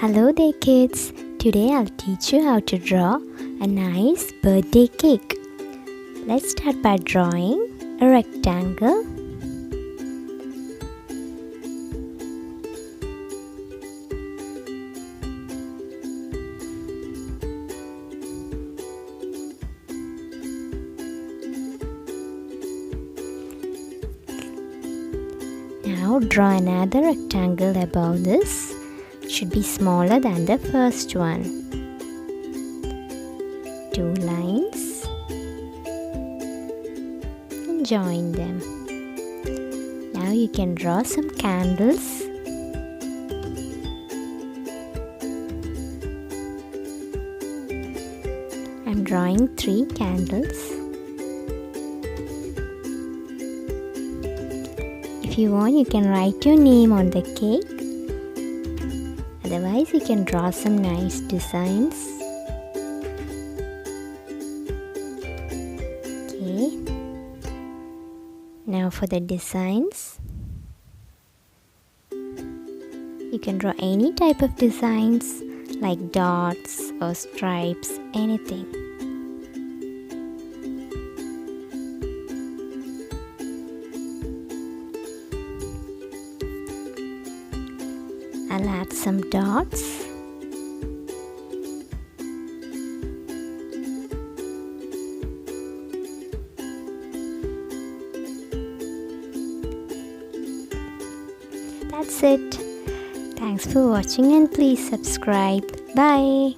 Hello there kids, today I'll teach you how to draw a nice birthday cake. Let's start by drawing a rectangle. Now draw another rectangle above this. It should be smaller than the first one. 2 lines and join them. Now you can draw some candles. I'm drawing 3 candles. If you want, you can write your name on the cake. Otherwise, you can draw some nice designs. Okay. Now for the designs. You can draw any type of designs like dots or stripes, anything. I'll add some dots. That's it. Thanks for watching and please subscribe. Bye.